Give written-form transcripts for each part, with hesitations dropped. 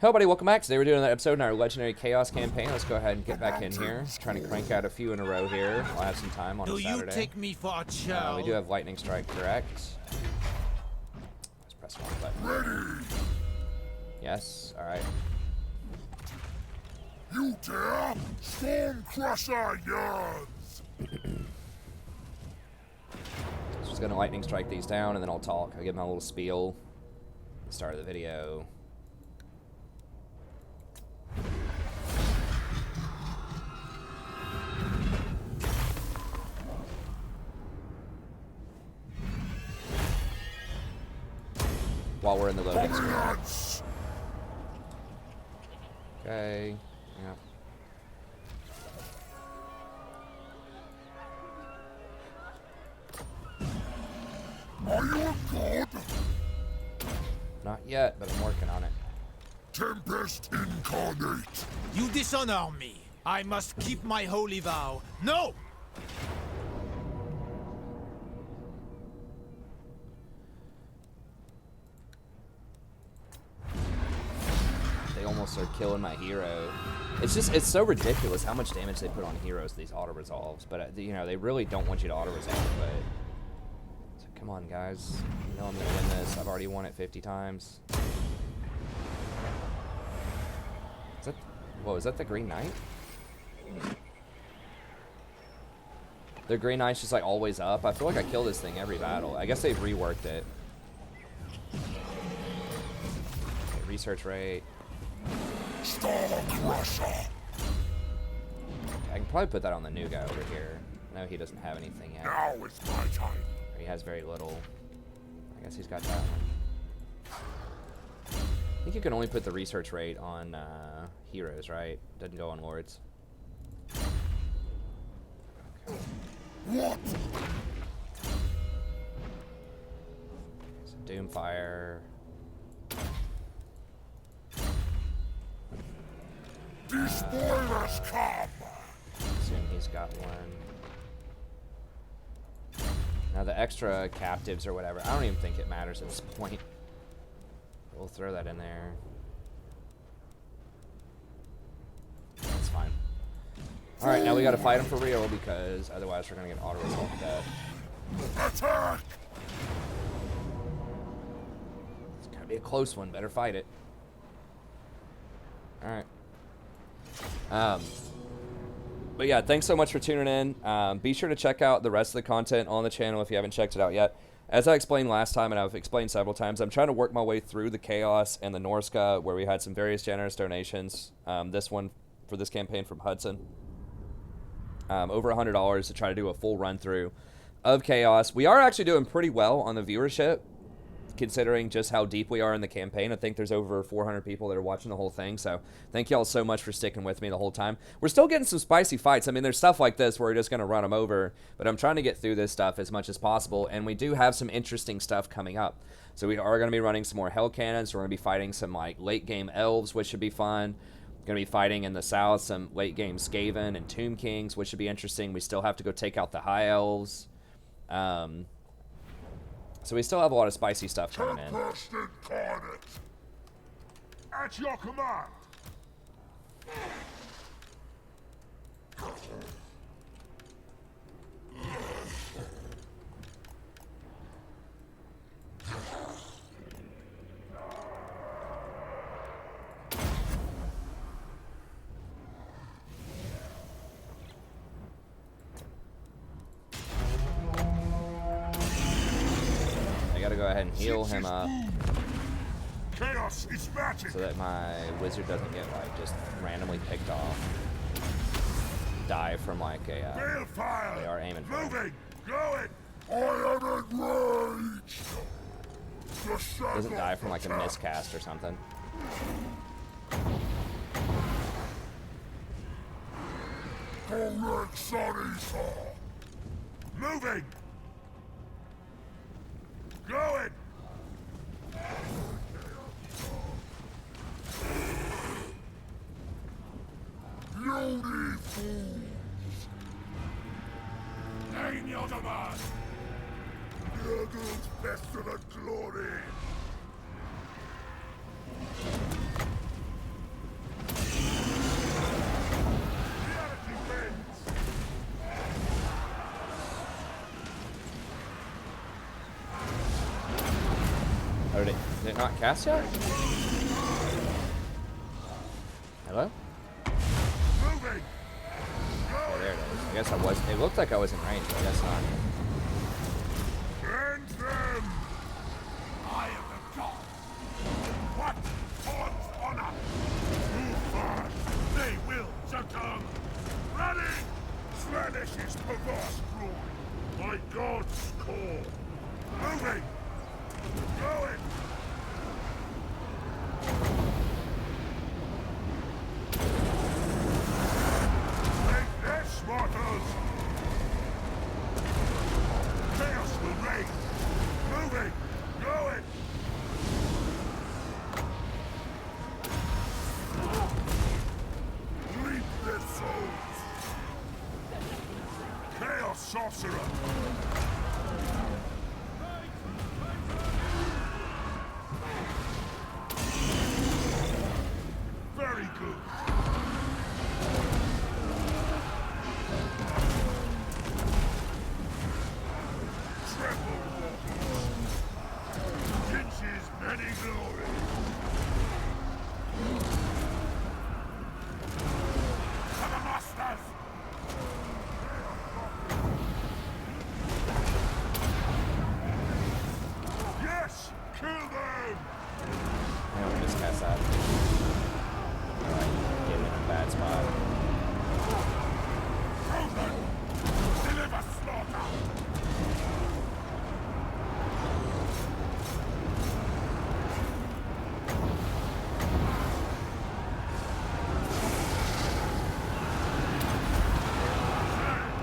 Hello, buddy. Welcome back. Today we're doing that episode in our Legendary Chaos campaign. Let's go ahead and get back in here. Trying to crank out a few in a row here. I'll have some time on a Saturday. Do you take me for a child? We do have Lightning Strike, correct? Let's press one button. Ready. Yes. All right. You dare? Storm Crusher yards! Just gonna Lightning Strike these down, and then I'll talk. I'll give my little spiel. Start of the video. While we're in the loading screen. Okay. Yeah. Are you a god? Not yet, but I'm working on it. Tempest incarnate. You dishonor me. I must keep my holy vow. No! They almost are killing my hero. It's just, it's so ridiculous how much damage they put on heroes, these auto-resolves. But, you know, they really don't want you to auto-resolve, but... So, come on, guys. You know I'm gonna win this. I've already won it 50 times. Is that... Whoa, is that the Green Knight? The Green Knight's just, like, always up. I feel like I kill this thing every battle. I guess they've reworked it. Okay, research rate. Storm Crusher. I can probably put that on the new guy over here. No, he doesn't have anything yet. Now is my time. Or he has very little. I guess he's got that one. I think you can only put the research rate on heroes, right? Doesn't go on lords. Okay. What? So Doomfire. The spoilers come. Assume he's got one. Now the extra captives or whatever, I don't even think it matters at this point. We'll throw that in there. That's fine. Alright, now we gotta fight him for real because otherwise we're gonna get auto-resolve dead. Attack! It's gonna be a close one, better fight it. Alright. But yeah, thanks so much for tuning in. Be sure to check out the rest of the content on the channel if you haven't checked it out yet. As I explained last time, and I've explained several times, I'm trying to work my way through the Chaos and the Norska, where we had some various generous donations. This one for this campaign from Hudson. Over $100 to try to do a full run-through of Chaos. We are actually doing pretty well on the viewership, considering just how deep we are in the campaign. I think there's over 400 people that are watching the whole thing, so thank y'all so much for sticking with me the whole time. We're still getting some spicy fights. I mean, there's stuff like this where we're just going to run them over, but I'm trying to get through this stuff as much as possible, and we do have some interesting stuff coming up. So we are going to be running some more Hell Cannons. We're going to be fighting some like late-game Elves, which should be fun. Going to be fighting in the south some late-game Skaven and Tomb Kings, which should be interesting. We still have to go take out the High Elves. So we still have a lot of spicy stuff coming in. Tempest incarnate. At your command. Gotta go ahead and heal him up Chaos is magic. so that my wizard doesn't get like just randomly picked off. Die from like a Balefire. they are aiming for him. Moving. Going. I am enraged. Doesn't die from like a miscast or something. Kholek Sarisa. Moving. Going. Beauty fools. Name your demand. Nurgle's pestilent glory. not cast yet? Hello? Moving! Oh, there it is. I guess I was. It looked like I was in range, but I guess not. End them! I am the god! What? God's honor! Too far! They will succumb! Running! Slanish is perverse glory! My god's call! Moving! Going! Make this, mortals! Chaos will reign! Moving! Going! Reap their souls! Chaos Sorcerer! Very good! Tremble, mortals! Jinx's many glory! To the masters! Yes! Kill them! I don't just cast that. Alright, getting in a bad spot. Frozen! Deliver slaughter!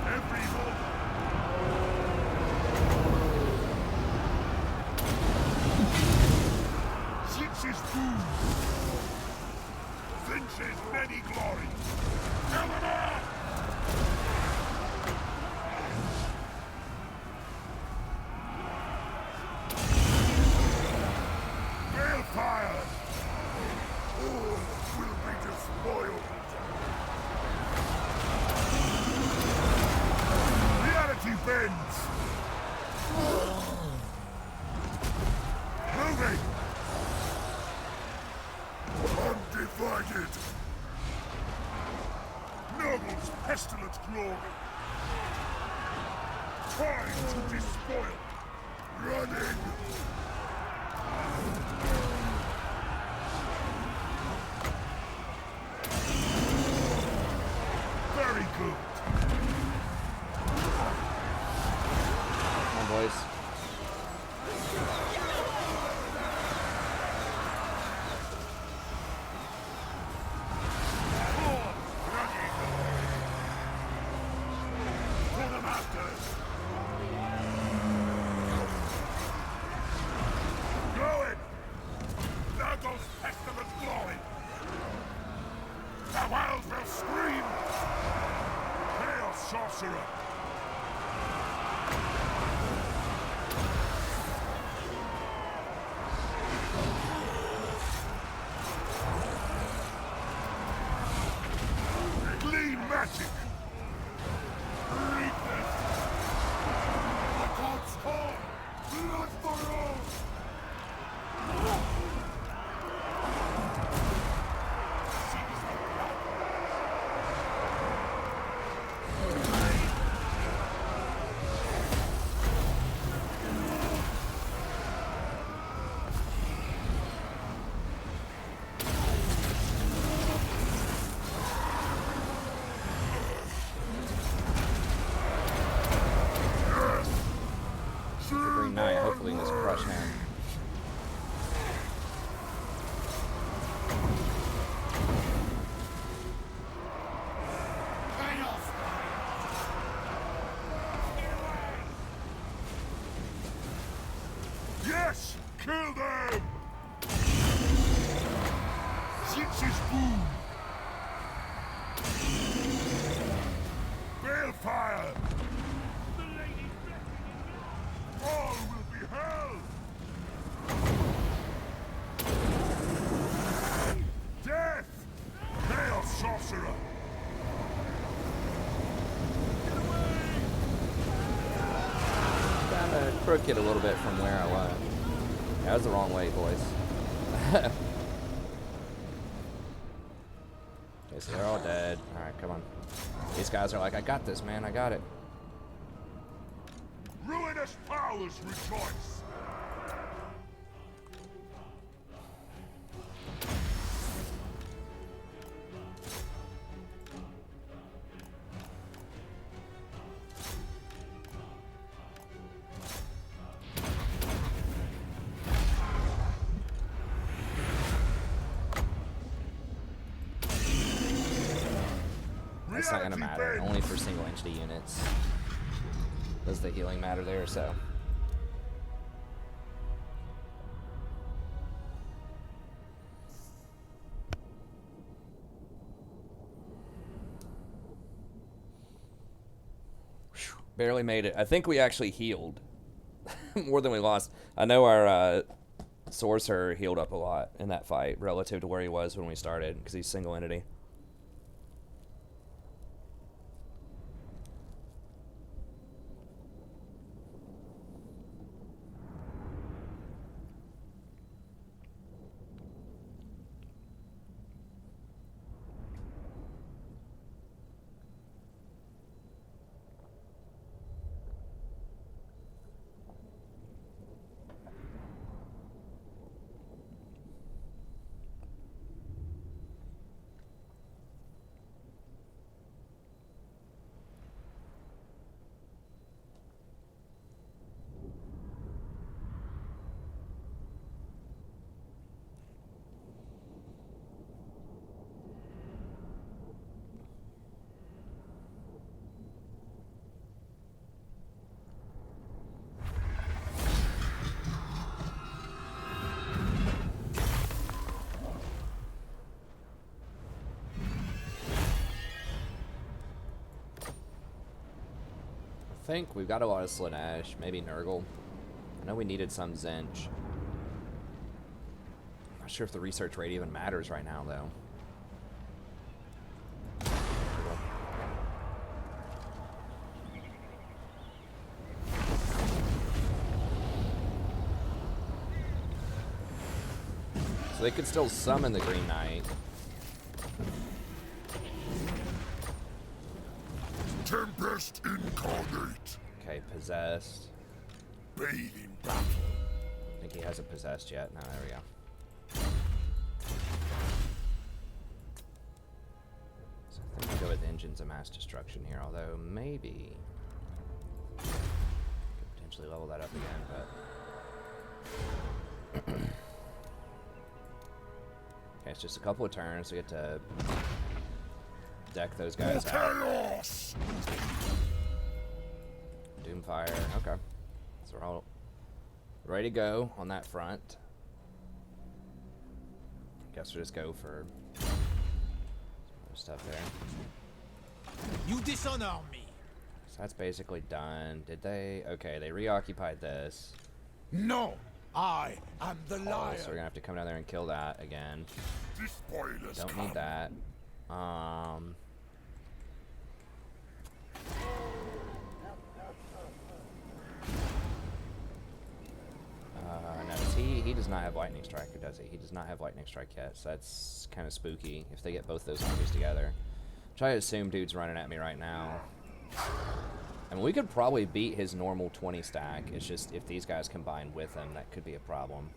Every mortal! Six's doom! Finch's many glory! Kill them all! Balefire! All will be despoiled! Reality bends! Moving! Undivided! Noble's pestilent glory! Trying to despoil! Running! Very good! Come on, boys. For the masters! Going! There goes pestilent glory! The world will scream! Chaos Sorcerer! Clean magic! Read this! The gods call! Blood for all! Seize the blood! Green Knight, hopefully in this crush hand. Yes! Kill them! Six's boom! Balefire! All will be hell! Death! Chaos Sorcerer! Kinda crooked a little bit from where I was. That was the wrong way, boys. Okay, so they're all dead. Alright, come on. These guys are like, I got this, man. I got it. Ruinous powers rejoice! It's not gonna matter. Only for single entity units does the healing matter there, so. Whew, barely made it. I think we actually healed more than we lost. I know our sorcerer healed up a lot in that fight relative to where he was when we started, because he's single entity. I think we've got a lot of Slaanesh, maybe Nurgle. I know we needed some Zinch. I'm not sure if the research rate even matters right now, though. So they could still summon the Green Knight. Tempest incarnate. Okay, possessed. Bathe in battle. I think he hasn't possessed yet. No, there we go. So I think we go with engines of mass destruction here, although maybe could potentially level that up again, but okay, it's just a couple of turns. We get to deck those guys out. Chaos! Doomfire. Okay. So we're all ready to go on that front. Guess we'll just go for some other stuff there. You dishonor me. So that's basically done. Did they? Okay, they reoccupied this. No, I am the Oh, liar. so we're gonna have to come down there and kill that again. This spoilers Don't come. need that. No, he does not have Lightning Strike, or does he? He does not have Lightning Strike yet, so that's kind of spooky if they get both those armies together. Try to assume dude's running at me right now. I mean, we could probably beat his normal 20 stack. It's just if these guys combine with him, that could be a problem.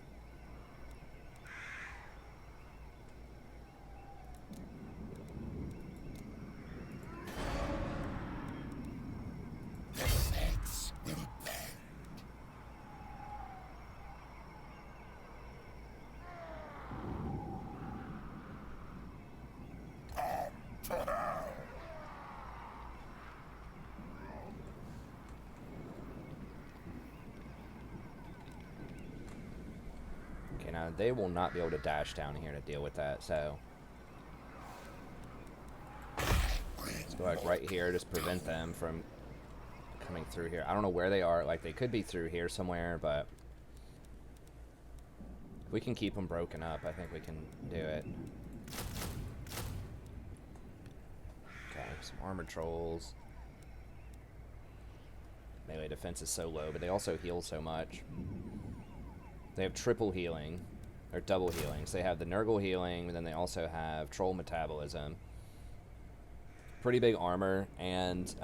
Okay, now they will not be able to dash down here to deal with that, so let's go like right here, just prevent them from coming through here. I don't know where they are. Like, they could be through here somewhere, but if we can keep them broken up, I think we can do it. Okay, some armored trolls. Melee defense is so low, but they also heal so much. They have triple healing. Or double healing. So they have the Nurgle healing, and then they also have Troll metabolism. Pretty big armor, and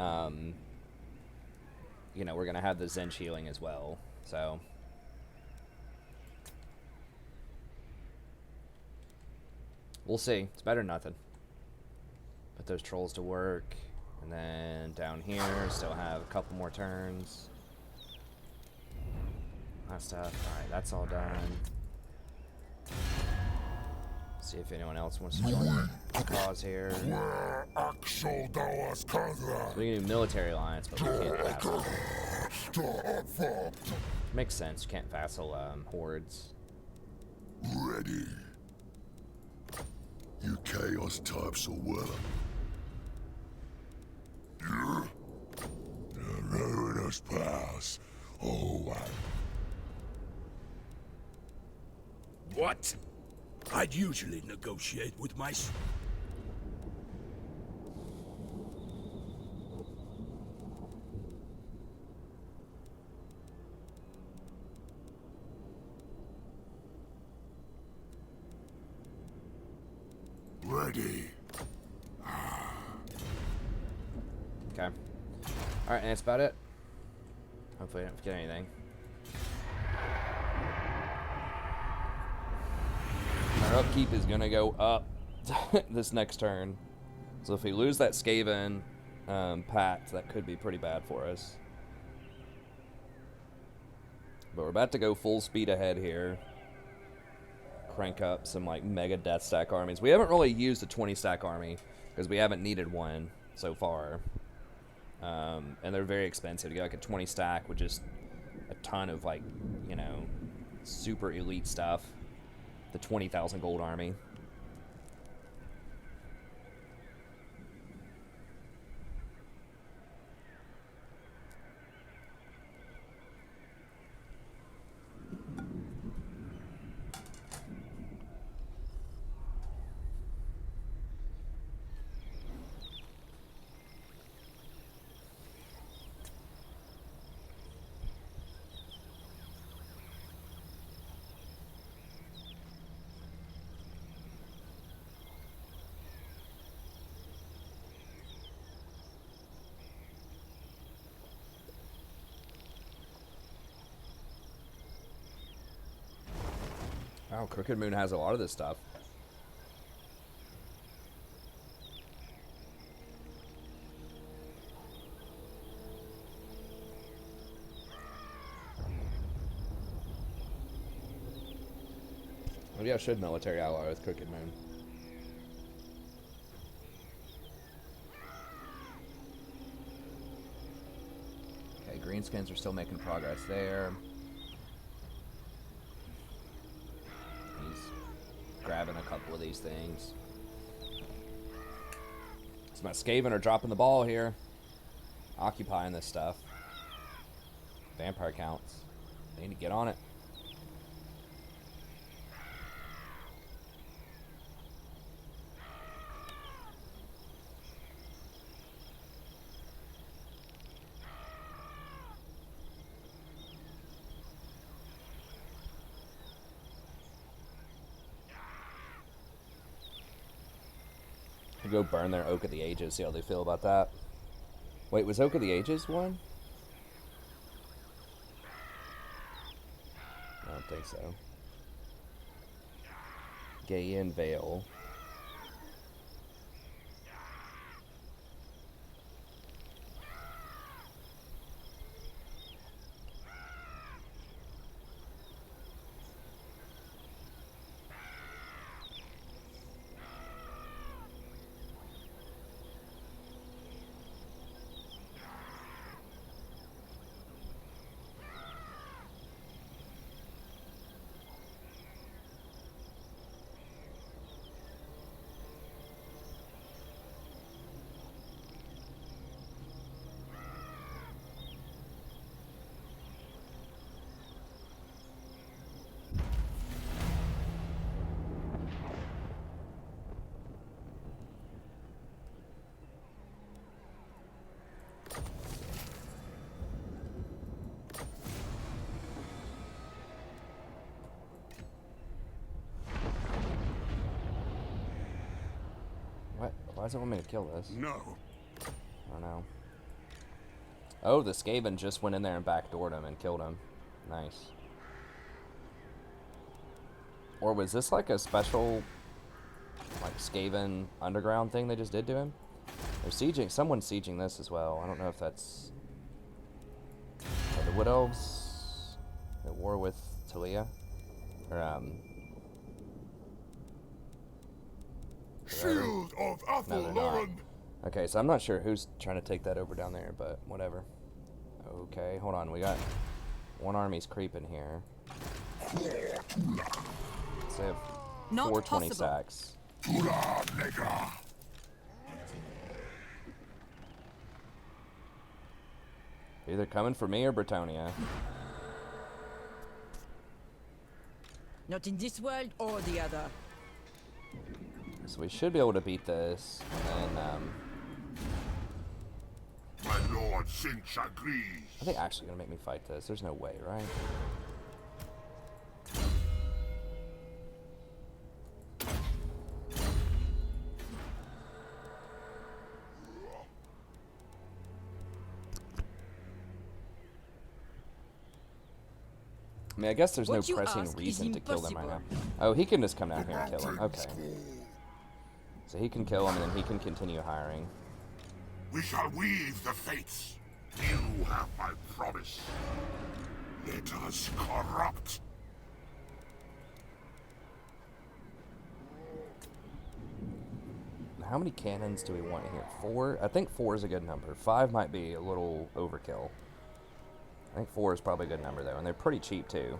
you know, we're gonna have the Zench healing as well. So we'll see. It's better than nothing. Put those trolls to work, and then down here still have a couple more turns. That stuff. All right, that's all done. See if anyone else wants to join the cause here. So we can do military alliance, but we can't vassal. Makes sense. You can't vassal hordes. Ready. You chaos types are well. Yeah? Let us pass. Oh, What? I'd usually negotiate with my... ready. Okay. All right, and that's about it. Hopefully, I don't forget anything. Our upkeep is gonna go up this next turn. So if we lose that Skaven pact, that could be pretty bad for us. But we're about to go full speed ahead here. Crank up some like mega death stack armies. We haven't really used a 20 stack army because we haven't needed one so far. And they're very expensive to get like a 20 stack with just a ton of like, you know, super elite stuff. The 20,000 gold army. Wow, Crooked Moon has a lot of this stuff. Maybe I should military ally with Crooked Moon. Okay, greenskins are still making progress there. Grabbing a couple of these things. So my Skaven are dropping the ball here. Occupying this stuff. Vampire counts. They need to get on it. Go burn their Oak of the Ages, see how they feel about that. Wait, was Oak of the Ages one? I don't think so. Gaean Vale. Why does it want me to kill this? No. I don't know. Oh, the Skaven just went in there and backdoored him and killed him. Nice. Or was this like a special, like, Skaven underground thing they just did to him? They're sieging, someone's sieging this as well. I don't know if that's... Are the Wood Elves at war with Talia? Or, Shield of No, they're not. Athel-Loren! Okay, so I'm not sure who's trying to take that over down there, but whatever. Okay, hold on. We got one army's creeping here. So they have Not 420 possible. stacks. Tula Negra! Either coming for me or Bretonnia. Not in this world or the other. So we should be able to beat this. And then, My lord Sinch agrees. are they actually going to make me fight this? There's no way, right? I mean, I guess there's no What you pressing ask is reason to kill them right now. impossible. Oh, he can just come down here and kill him. Mountains Okay. fall. So he can kill him, and then he can continue hiring. We shall weave the fates. You have my promise. Let us corrupt. How many cannons do we want here? 4? I think 4 is a good number. 5 might be a little overkill. I think 4 is probably a good number, though, and they're pretty cheap, too.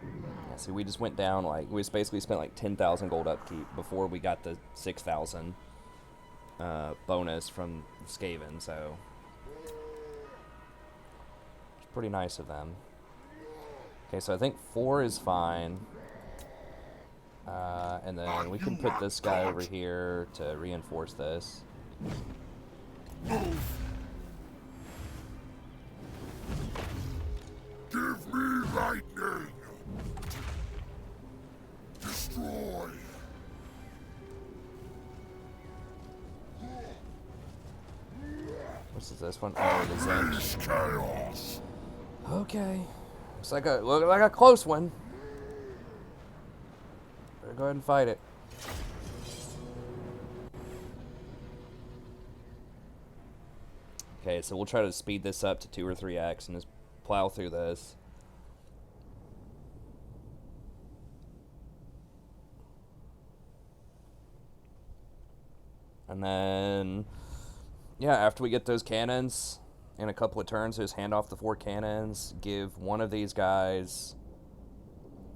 Yeah, see, we just went down, like, we just basically spent, like, 10,000 gold upkeep before we got the 6,000 bonus from Skaven, so... It's pretty nice of them. Okay, so I think 4 is fine. And then we can put this guy over here to reinforce this. Give me lightning. Destroy. What's this one? Oh, the Zen. Face chaos. Okay. Looks like a close one. Better go ahead and fight it. Okay, so we'll try to speed this up to 2 or 3x and just plow through this. And then, yeah, after we get those cannons in a couple of turns, just hand off the 4 cannons, give one of these guys...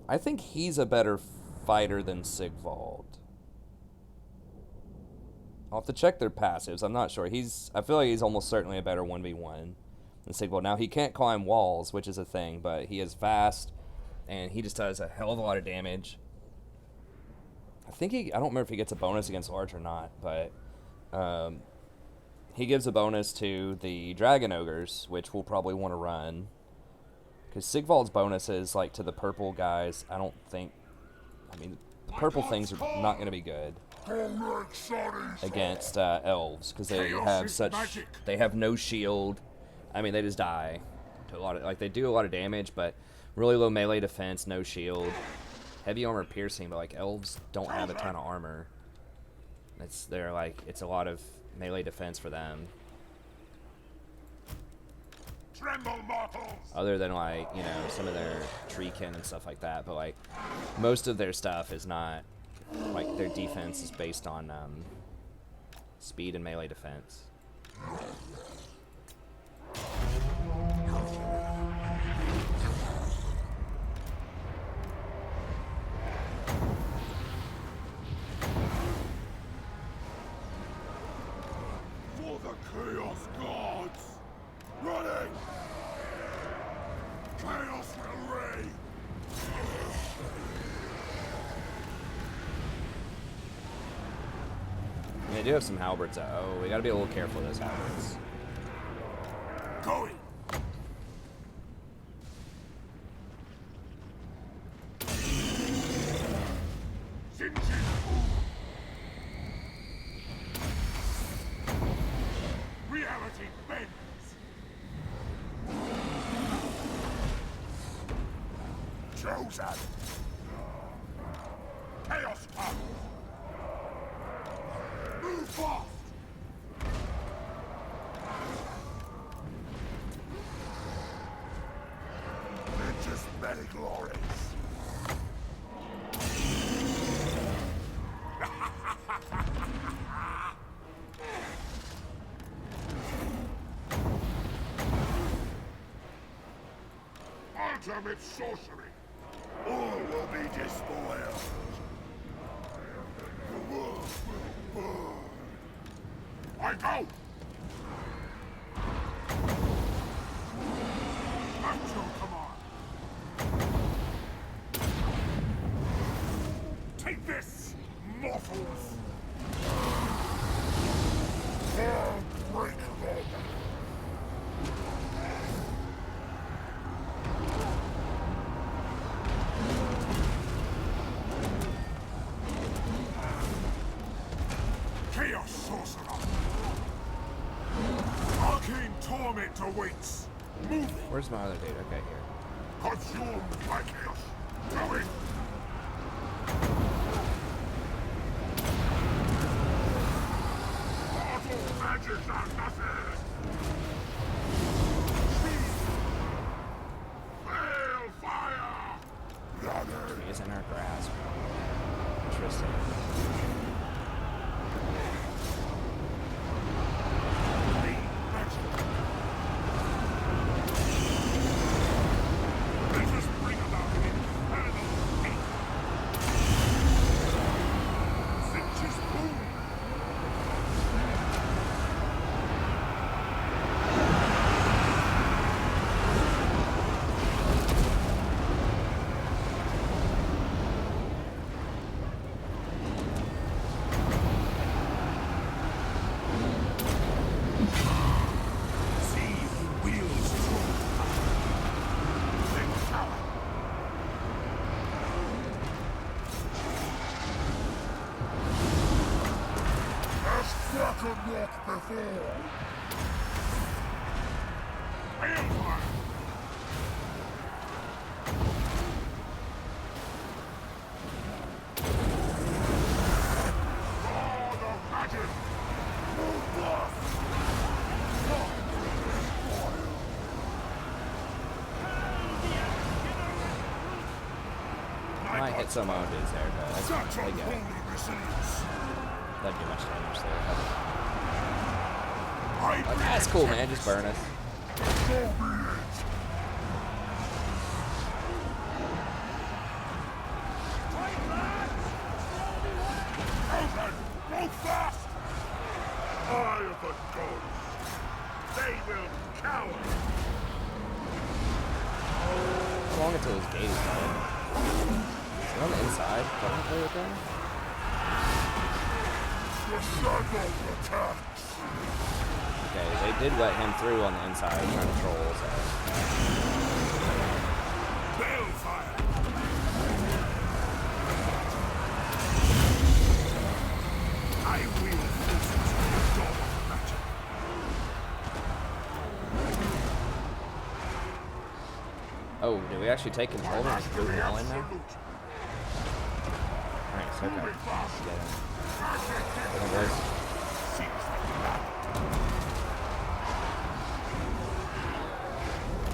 I think he's a better fighter than Sigvald. I'll have to check their passives. I'm not sure. I feel like he's almost certainly a better 1v1 than Sigvald. Now, he can't climb walls, which is a thing, but he is fast, and he just does a hell of a lot of damage. I don't remember if he gets a bonus against large or not, but he gives a bonus to the Dragon Ogres, which we'll probably want to run. Because Sigvald's bonuses, like, to the purple guys, the purple things are not going to be good against elves, because they have no shield. I mean, they just die to a lot of, like, they do a lot of damage, but really low melee defense, no shield. Heavy armor piercing, but, like, elves don't have a ton of armor. It's a lot of melee defense for them. Tremble, mortals. Other than, like, you know, some of their treekin and stuff like that, but, like, most of their stuff is not, like, their defense is based on speed and melee defense. For the Chaos Gods. Running. Chaos will reign. And they do have some halberds. Oh, we gotta be a little careful with those halberds. Going. chosen! Chaos comes! Move fast! Nature's many glories! Ultimate sorcery! All will be despoiled! The world will burn! I go! At your command! Take this, mortals! I'll break them! Chaos Sorcerer! Arcane torment awaits! Move it! Where's my other dude? Okay, here. Consumed by chaos! Going! Mortal magic are nothing! Fail fire! Running! He's in our grasp. Interesting. Let us bring about an infernal hate! Finch's boom! See who wields true power. Then power. As Kraken walk before. Balefire! Lord of magic! Move fast! Might hit some of dudes there, but that's Such pretty good. unholy resilience! Doesn't do much damage there. I Like, that's cool, man. Just burn us. So be it! Chosen! Move fast! Eye of the gods! They will cower! How long until his gate is done? Is it on the inside? Probably with them? The shadow attacks! Okay, they did let him through on the inside, trying to troll, so. Balefire! I will visit the dawn of magic. Oh, did we actually take control and just boot them all in now? Nice, okay. Moving fast! Get him. Magic Look at this. seems like that.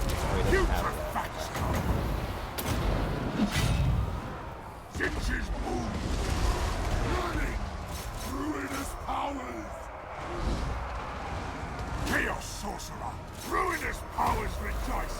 Oh, he doesn't have it yet. Facts come. Finch's boom! Running! Ruinous powers! Chaos Sorcerer! Ruinous powers rejoice!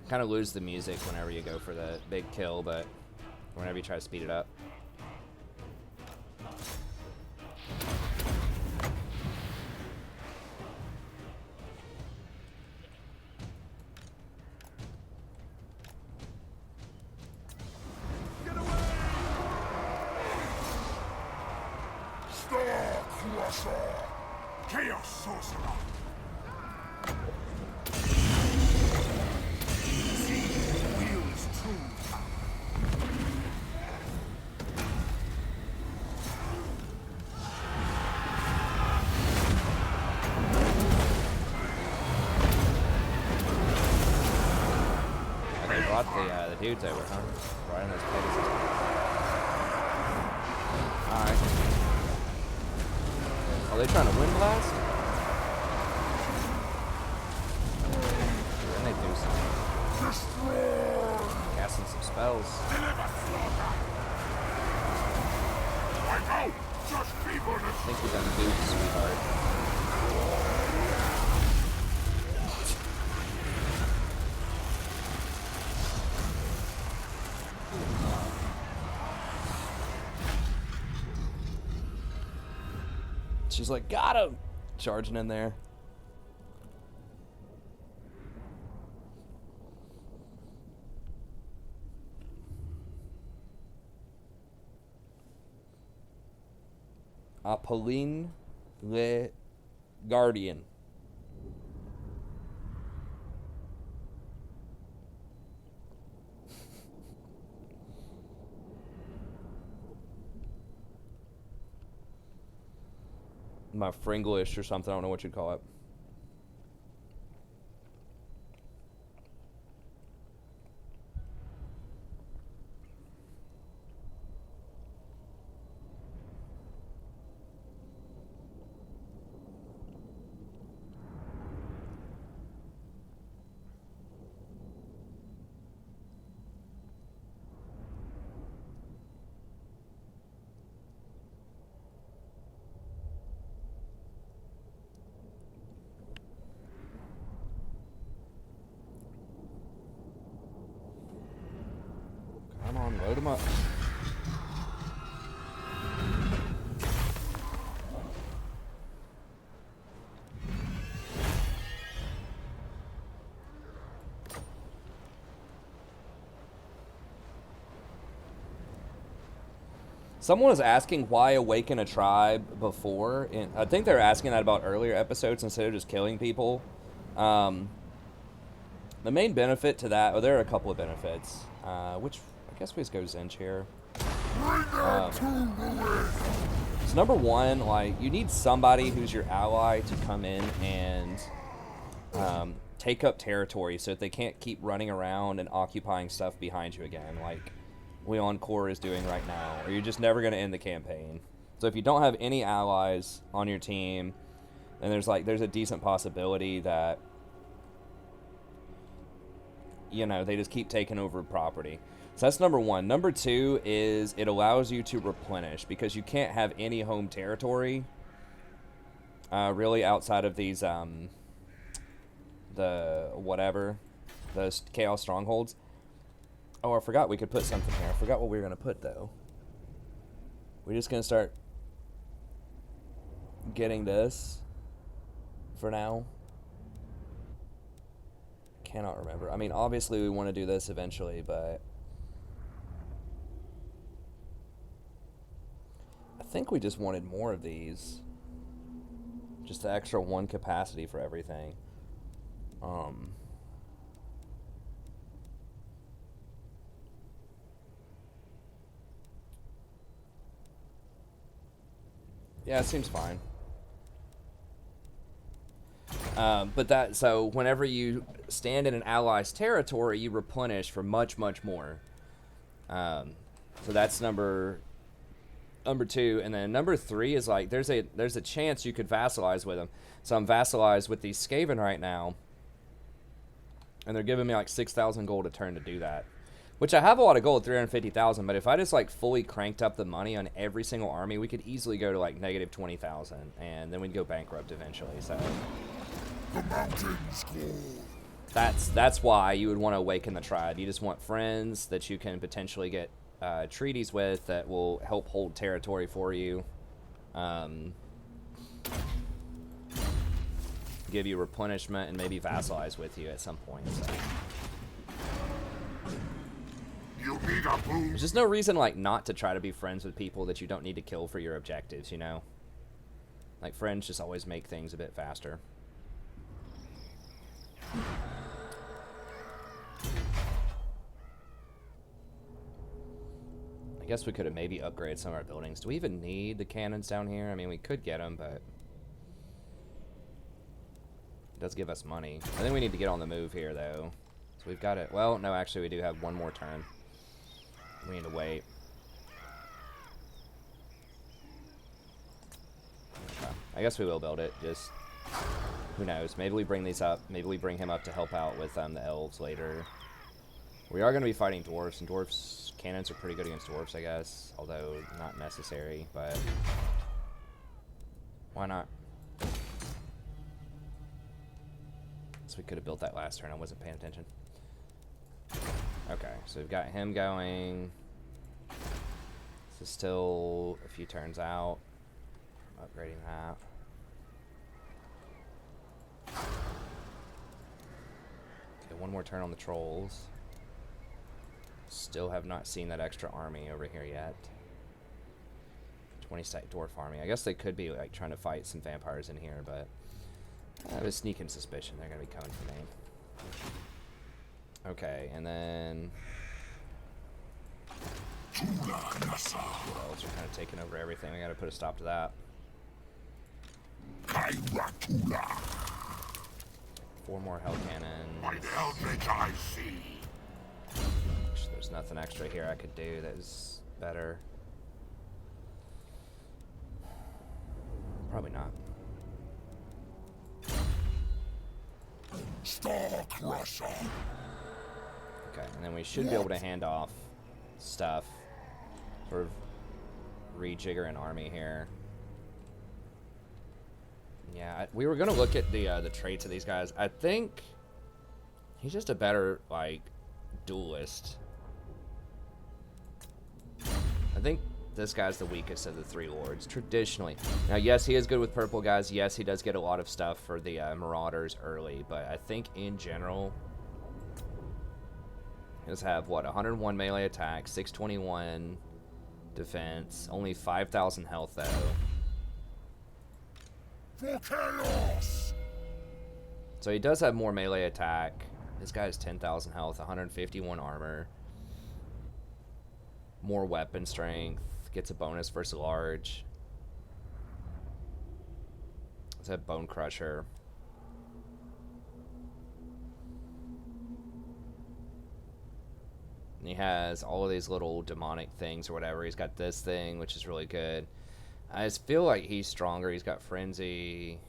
Kind of lose the music whenever you go for the big kill, but whenever you try to speed it up. Star Crusher! Chaos Sorcerer! See who wields true power. They brought the dudes over, huh? Right in those Pegasus. Alright. Are they trying to wind blast? Then they do something. Casting some spells. I think we're done duped, sweetheart. She's like, got him! Charging in there. Apolline le Guardian. My Fringlish or something, I don't know what you'd call it. Come on, load them up. Someone was asking why awaken a tribe before, and I think they were asking that about earlier episodes instead of just killing people. The main benefit to that, there are a couple of benefits, which I guess we just go Zench here. So number one, like, you need somebody who's your ally to come in and take up territory so that they can't keep running around and occupying stuff behind you again, like Leon Core is doing right now, or you're just never going to end the campaign. So if you don't have any allies on your team, then there's a decent possibility that, you know, they just keep taking over property. So that's number one. Number two is it allows you to replenish, because you can't have any home territory really outside of these the Chaos Strongholds. Oh, I forgot we could put something here. I forgot what we were going to put, though. We're just going to start getting this for now. Cannot remember. I mean, obviously we want to do this eventually, but I think we just wanted more of these. Just the extra one capacity for everything. Yeah, it seems fine. So whenever you stand in an ally's territory, you replenish for much, much more. So that's number two, and then number three is like there's a chance you could vassalize with them. So I'm vassalized with these Skaven right now, and they're giving me like 6,000 gold a turn to do that. Which I have a lot of gold, 350,000, but if I just like fully cranked up the money on every single army, we could easily go to like negative 20,000, and then we'd go bankrupt eventually. So The mountains call. that's why you would want to awaken the tribe. You just want friends that you can potentially get treaties with that will help hold territory for you, give you replenishment, and maybe vassalize with you at some point. So. You need a boost. There's just no reason like not to try to be friends with people that you don't need to kill for your objectives, you know? Like, friends just always make things a bit faster. I guess we could have maybe upgraded some of our buildings. Do we even need the cannons down here? I mean, we could get them, but... It does give us money. I think we need to get on the move here, though. So we've got it. Well, no, actually, we do have one more turn. We need to wait. Okay. I guess we will build it. Just, who knows? Maybe we bring these up. Maybe we bring him up to help out with the elves later. We are going to be fighting dwarves, and dwarves cannons are pretty good against dwarves, I guess. Although, not necessary, but... Why not? So we could have built that last turn. I wasn't paying attention. Okay, so we've got him going. This is still a few turns out. Upgrading that. Okay, one more turn on the trolls. Still have not seen that extra army over here yet. 20-stack dwarf army. I guess they could be like trying to fight some vampires in here, but I have a sneaking suspicion they're going to be coming for me. Okay, and then... elves are kind of taking over everything. We got to put a stop to that. 4 more hell cannons. By the eldritch I see. Actually, there's nothing extra here I could do that is better. Probably not. Star Crusher. Okay, and then we should be able to hand off stuff. Sort of rejigger an army here. Yeah, we were gonna look at the traits of these guys. I think he's just a better like duelist. I think this guy's the weakest of the 3 lords traditionally. Now, yes, he is good with purple guys. Yes, he does get a lot of stuff for the marauders early, but I think in general, he does have what 101 melee attack, 621 defense, only 5,000 health though. For chaos. So he does have more melee attack. This guy has 10,000 health, 151 armor, more weapon strength, gets a bonus versus large. Let's have Bone Crusher. And he has all of these little demonic things or whatever. He's got this thing, which is really good. I just feel like he's stronger. He's got Frenzy,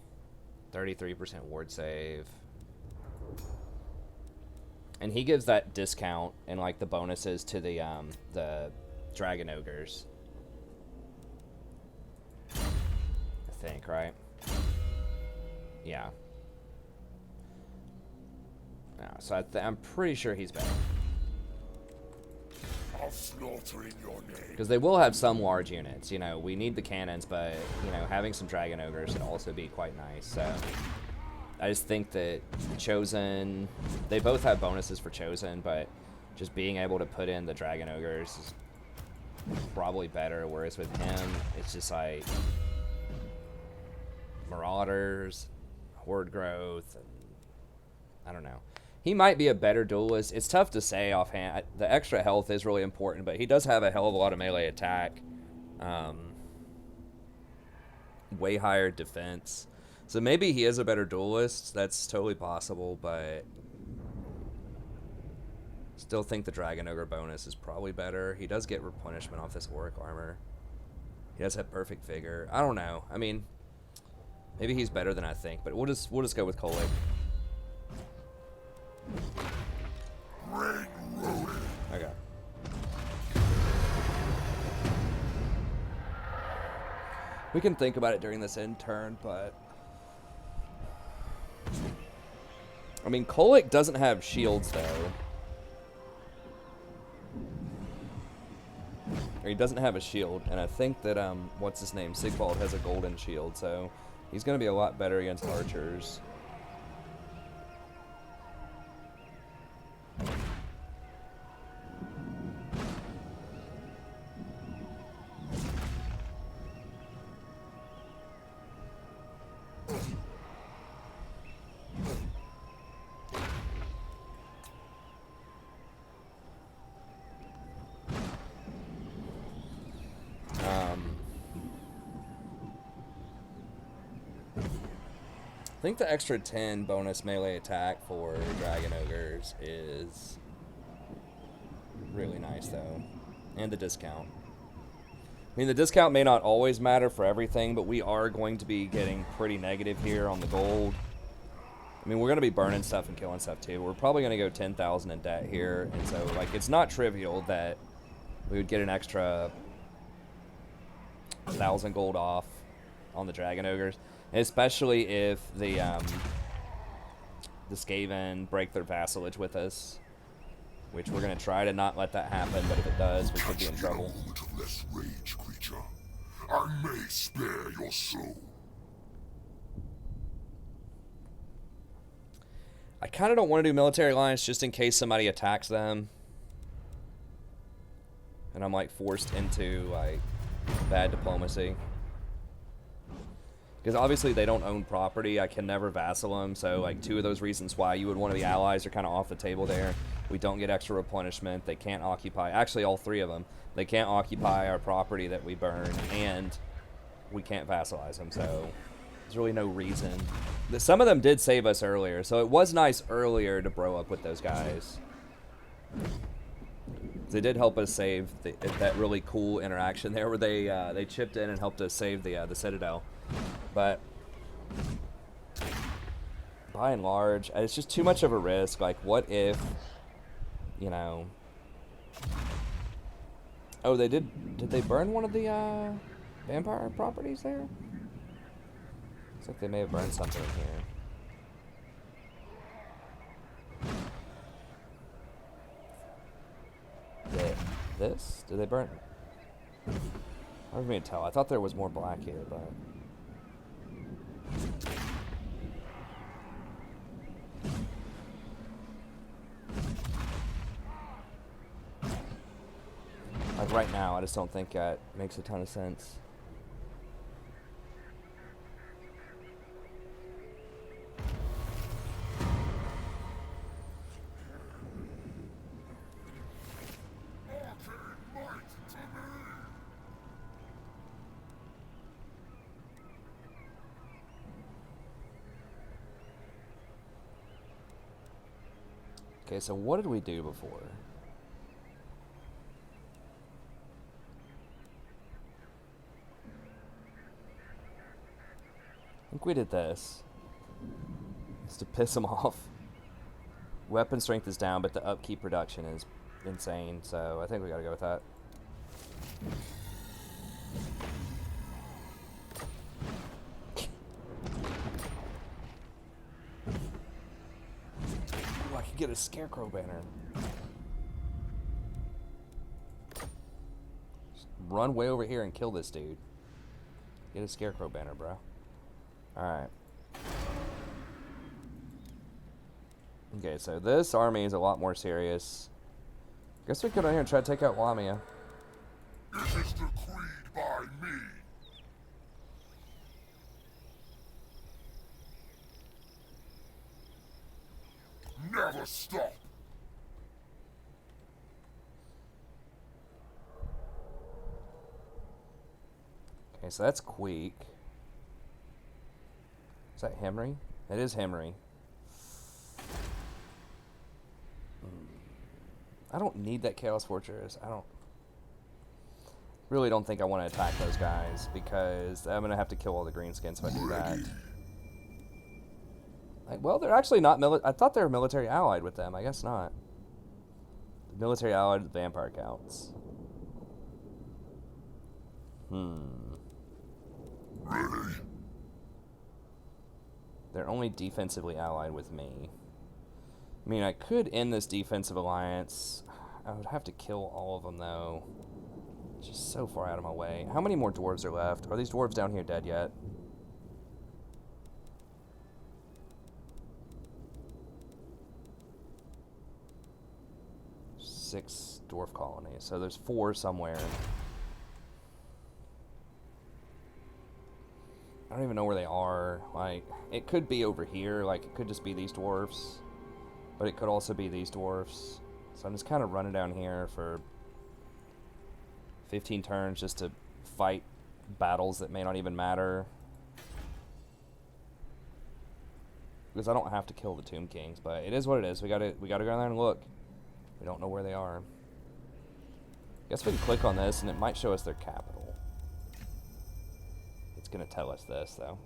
33% ward save. And he gives that discount and like the bonuses to the Dragon Ogres. I think, right? Yeah. Yeah, so I'm pretty sure he's better. I'll slaughter in your name. Because they will have some large units. You know, we need the cannons, but, you know, having some Dragon Ogres would also be quite nice. So, I just think that Chosen, they both have bonuses for Chosen, but just being able to put in the Dragon Ogres is probably better. Whereas with him, it's just like Marauders, Horde Growth, and I don't know. He might be a better duelist. It's tough to say offhand. The extra health is really important, but he does have a hell of a lot of melee attack. Way higher defense. So maybe he is a better duelist. That's totally possible, but still think the Dragon Ogre bonus is probably better. He does get replenishment off this Auric armor. He does have perfect vigor. I don't know. I mean, maybe he's better than I think, but we'll just go with Kholek. Okay. We can think about it during this end turn, but I mean, Kholek doesn't have shields though. Or he doesn't have a shield, and I think that what's his name, Sigvald has a golden shield, so he's gonna be a lot better against archers. I think the extra 10 bonus melee attack for Dragon Ogres is really nice, though. And the discount. I mean, the discount may not always matter for everything, but we are going to be getting pretty negative here on the gold. I mean, we're going to be burning stuff and killing stuff, too. We're probably going to go 10,000 in debt here. And so, like, it's not trivial that we would get an extra 1,000 gold off on the Dragon Ogres. Especially if the Skaven break their vassalage with us. Which we're going to try to not let that happen, but if it does, we could be in trouble. Less rage, creature. I may spare your soul. I kind of don't want to do military alliance just in case somebody attacks them. And I'm, like, forced into, like, bad diplomacy. Because obviously they don't own property. I can never vassal them. So, like, 2 of those reasons why you would want to be allies are kind of off the table there. We don't get extra replenishment. They can't occupy. Actually, all 3 of them. They can't occupy our property that we burn. And we can't vassalize them. So, there's really no reason. Some of them did save us earlier. So, it was nice earlier to bro up with those guys. They did help us save that really cool interaction there where they chipped in and helped us save the Citadel. But by and large, it's just too much of a risk. Like, what if, you know... Oh, they did they burn one of the vampire properties there? Looks like they may have burned something here. This? Did they burn? I was going to tell. I thought there was more black here, but... Like right now, I just don't think that makes a ton of sense. Okay, so what did we do before? I think we did this. Just to piss them off. Weapon strength is down, but the upkeep reduction is insane, so I think we gotta go with that. Ooh, I could get a scarecrow banner. Just run way over here and kill this dude. Get a scarecrow banner, bro. Alright. Okay, so this army is a lot more serious. Guess we could go down here and try to take out Lamia. It is decreed by me. Never stop. Okay, so that's Queek. Is that Hemry? It is Hemry. I don't need that Chaos Fortress. Really don't think I want to attack those guys because I'm gonna have to kill all the greenskins if I do that. Like, well, they're actually not I thought they were military allied with them. I guess not. Military allied with vampire counts. Ready? They're only defensively allied with me. I mean, I could end this defensive alliance. I would have to kill all of them, though. Just so far out of my way. How many more dwarves are left? Are these dwarves down here dead yet? Six dwarf colonies. So there's 4 somewhere. I don't even know where they are. Like, it could be over here. Like, it could just be these dwarves. But it could also be these dwarves. So I'm just kind of running down here for 15 turns just to fight battles that may not even matter. because I don't have to kill the Tomb Kings, but it is what it is. We gotta go down there and look. We don't know where they are. Guess we can click on this, and it might show us their capital. It's gonna tell us this, though.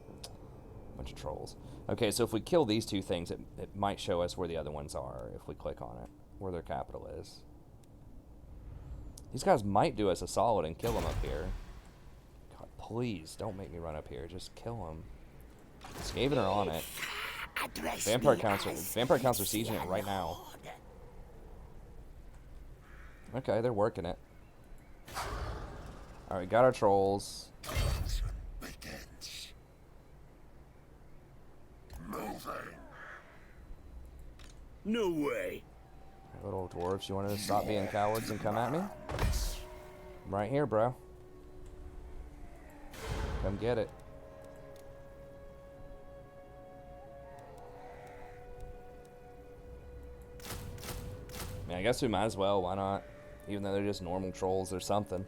Bunch of trolls. Okay, so if we kill these two things, it might show us where the other ones are if we click on it, where their capital is. These guys might do us a solid and kill them up here. God, please don't make me run up here. Just kill them. Skaven are on it. Vampire counts are sieging it right now. Okay, they're working it. Alright, got our trolls. No way. Little dwarves, you want to stop being cowards and come at me? I'm right here, bro. Come get it. I mean, I guess we might as well. Why not? Even though they're just normal trolls or something.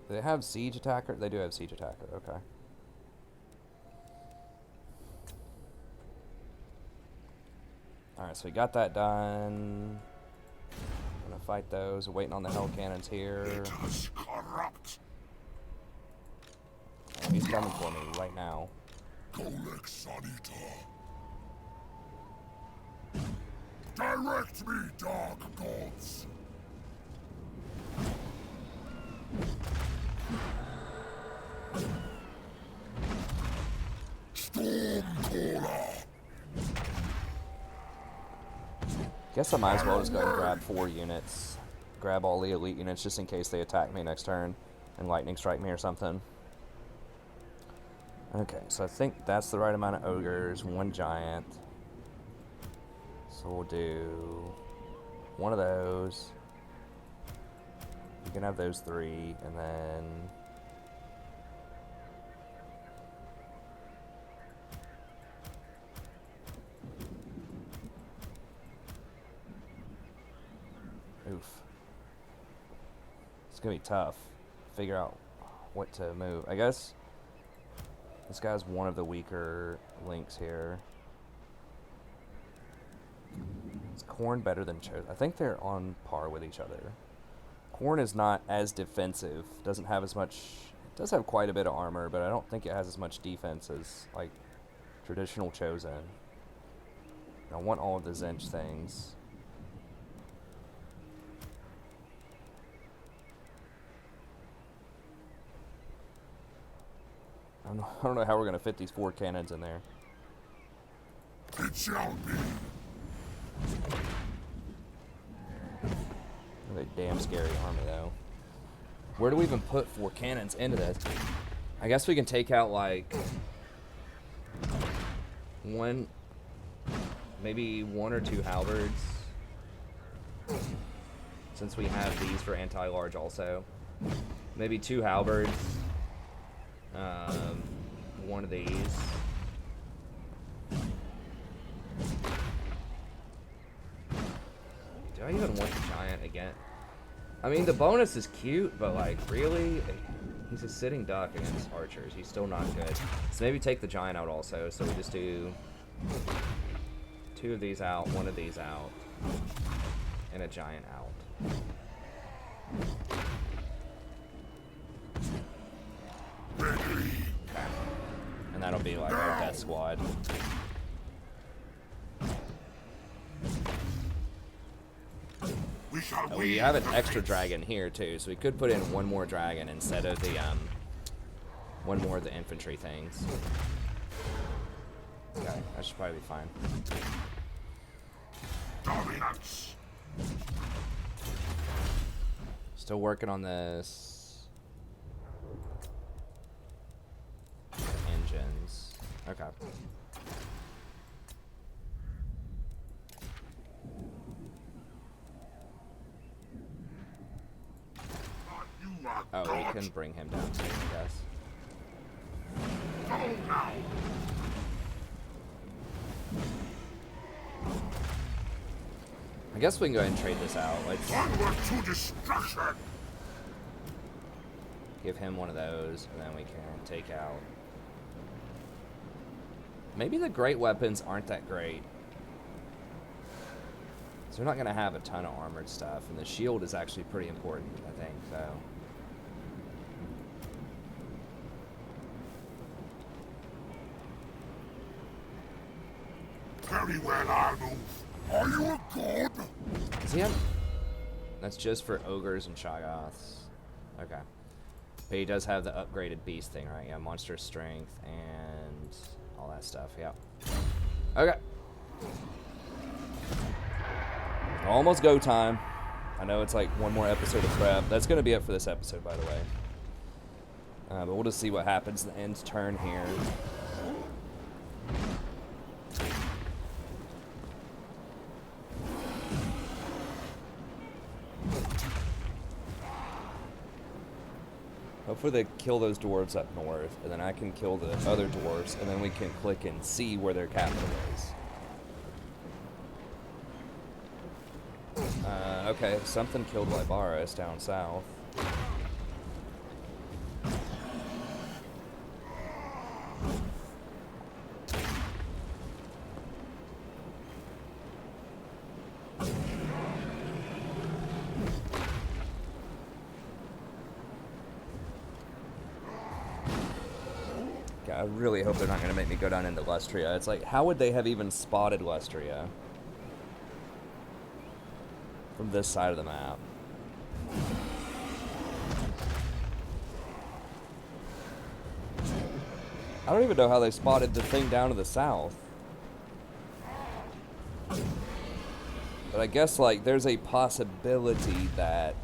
Do they have siege attacker? They do have siege attacker. Okay. Alright, so we got that done. Gonna fight those. We're waiting on the hell cannons here. Oh, he's coming for me right now. Kholek. Direct me, dark gods. Stormcaller. Guess I might as well just go ahead and grab 4 units. Grab all the elite units just in case they attack me next turn and lightning strike me or something. Okay, so I think that's the right amount of ogres, 1 giant. So we'll do 1 of those. You can have those 3, and then oof. It's gonna be tough. Figure out what to move. I guess this guy's one of the weaker links here. Is Khorne better than Chosen? I think they're on par with each other. Khorne is not as defensive. Doesn't have as much. It does have quite a bit of armor, but I don't think it has as much defense as like traditional Chosen. I want all of the Zinch things. I don't know how we're gonna fit these 4 cannons in there. It shall be. They're a damn scary army, though. Where do we even put 4 cannons into this? I guess we can take out, like, maybe 1 or 2 halberds. Since we have these for anti-large also. Maybe 2 halberds. 1 of these. Do I even want the giant again? I mean, the bonus is cute, but like, really? He's a sitting duck against archers. He's still not good. So maybe take the giant out also. So we just do 2 of these out, 1 of these out, and a giant out. And that'll be like our death squad. We have an extra dragon here too, so we could put in 1 more dragon instead of the 1 more of the infantry things. Okay, that should probably be fine. Dominance. Still working on this. Engines. Okay. Oh, we can bring him down too, I guess. I guess we can go ahead and trade this out. Let's Onward to destruction. Give him one of those, and then we can take out... Maybe the great weapons aren't that great. So we're not going to have a ton of armored stuff, and the shield is actually pretty important, I think, so... Very well, I'll move. Are you a god? Is he That's just for ogres and shoggoths. Okay. But he does have the upgraded beast thing, right? Yeah, monster strength and all that stuff. Yeah. Okay. Almost go time. I know it's like one more episode of prep. That's going to be it for this episode, by the way. But we'll just see what happens in the end turn here. Hopefully they kill those dwarves up north, and then I can kill the other dwarves, and then we can click and see where their capital is. Okay, something killed Libaris down south. I really hope they're not going to make me go down into Lustria. It's like, how would they have even spotted Lustria from this side of the map? I don't even know how they spotted the thing down to the south. But I guess, like, there's a possibility that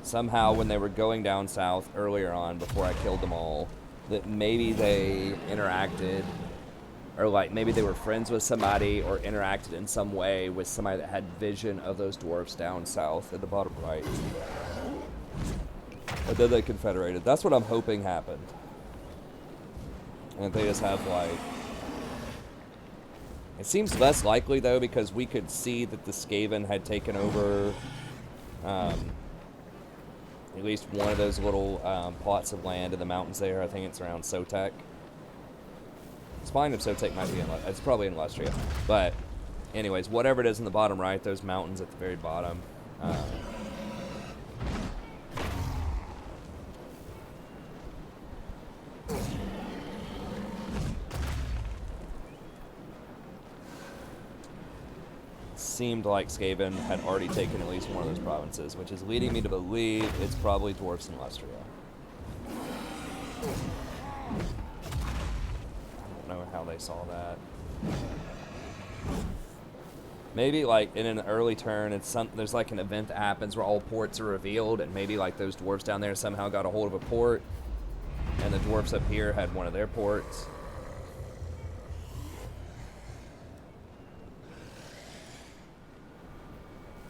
somehow when they were going down south earlier on, before I killed them all, that maybe they interacted, or like maybe they were friends with somebody or interacted in some way with somebody that had vision of those dwarves down south at the bottom right. But then they confederated. That's what I'm hoping happened. And they just have like... It seems less likely though, because we could see that the Skaven had taken over at least one of those little plots of land in the mountains there. I think it's around Sotek. It's fine if Sotek might be in... It's probably in Lustria. But anyways, whatever it is in the bottom right, those mountains at the very bottom. Seemed like Skaven had already taken at least one of those provinces, which is leading me to believe it's probably dwarves in Lustria. I don't know how they saw that. Maybe like in an early turn, there's like an event that happens where all ports are revealed, and maybe like those dwarves down there somehow got a hold of a port, and the dwarves up here had one of their ports.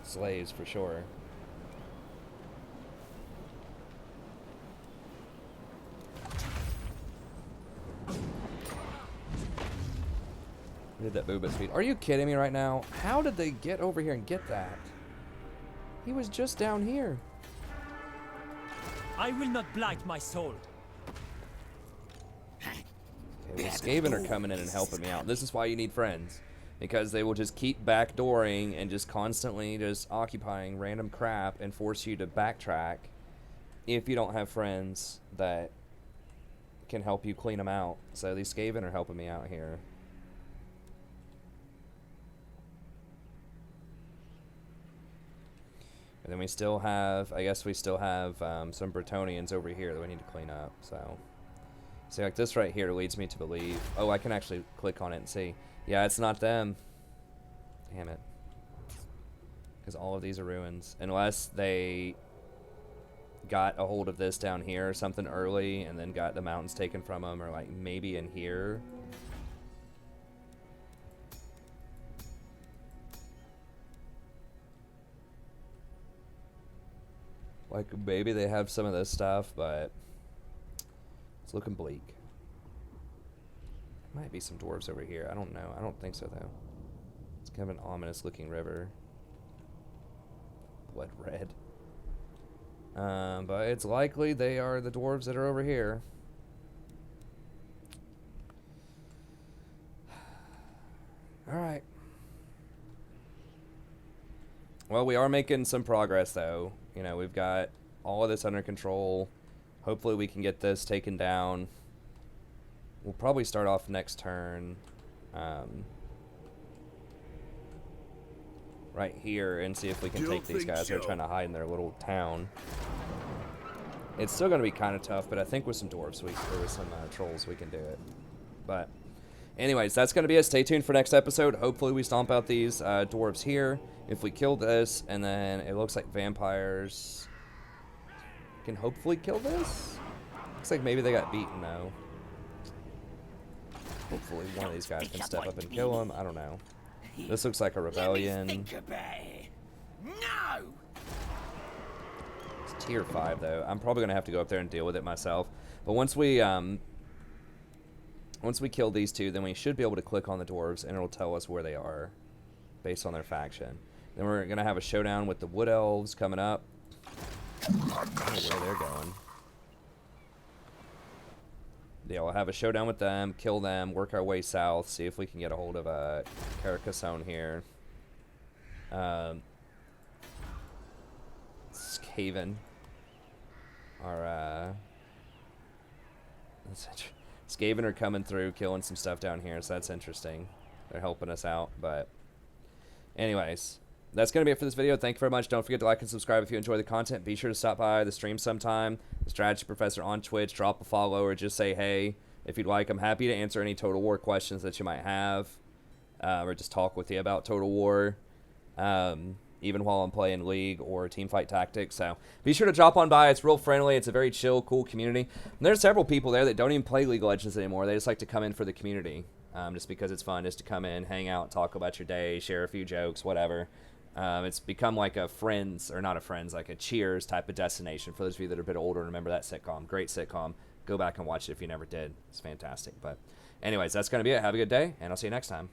Slaves for sure. Did that move at speed? Are you kidding me right now? How did they get over here and get that? He was just down here. I will not blight my soul. Okay, well, Skaven are coming in and helping me out. This is why you need friends. Because they will just keep backdooring and just constantly just occupying random crap and force you to backtrack if you don't have friends that can help you clean them out. So these Skaven are helping me out here. And then we still have, I guess we still have some Bretonnians over here that we need to clean up. So, see, like this right here leads me to believe, oh, I can actually click on it and see. Yeah, it's not them. Damn it. Because all of these are ruins. Unless they got a hold of this down here or something early and then got the mountains taken from them, or like maybe in here. Like maybe they have some of this stuff, but it's looking bleak. Might be some dwarves over here. I don't know. I don't think so, though. It's kind of an ominous-looking river. Blood red. But it's likely they are the dwarves that are over here. Alright. Well, we are making some progress, though. You know, we've got all of this under control. Hopefully we can get this taken down. We'll probably start off next turn. Right here and see if we can take these guys. They're trying to hide in their little town. It's still going to be kind of tough, but I think with some dwarves, or with some trolls, we can do it. But anyways, that's going to be it. Stay tuned for next episode. Hopefully we stomp out these dwarves here. If we kill this, and then it looks like vampires can hopefully kill this. Looks like maybe they got beaten, though. Hopefully one of these guys can step up and kill him. I don't know. This looks like a rebellion. No! It's tier 5, though. I'm probably going to have to go up there and deal with it myself. But once we kill these two, then we should be able to click on the dwarves, and it'll tell us where they are based on their faction. Then we're going to have a showdown with the wood elves coming up. I don't know where they're going. Yeah, we'll have a showdown with them, kill them, work our way south, see if we can get a hold of Carcassonne here. Skaven are Skaven are coming through, killing some stuff down here, so that's interesting. They're helping us out, but anyways, that's going to be it for this video. Thank you very much. Don't forget to like and subscribe if you enjoy the content. Be sure to stop by the stream sometime. The Strategy Professor on Twitch. Drop a follow or just say hey if you'd like. I'm happy to answer any Total War questions that you might have, or just talk with you about Total War, even while I'm playing League or Teamfight Tactics. So be sure to drop on by. It's real friendly. It's a very chill, cool community. And there's several people there that don't even play League of Legends anymore. They just like to come in for the community, just because it's fun, just to come in, hang out, talk about your day, share a few jokes, whatever. It's become like a Friends, or not a Friends, like a Cheers type of destination for those of you that are a bit older and remember that sitcom. Great sitcom. Go back and watch it if you never did. It's fantastic. But anyways, that's going to be it. Have a good day, and I'll see you next time.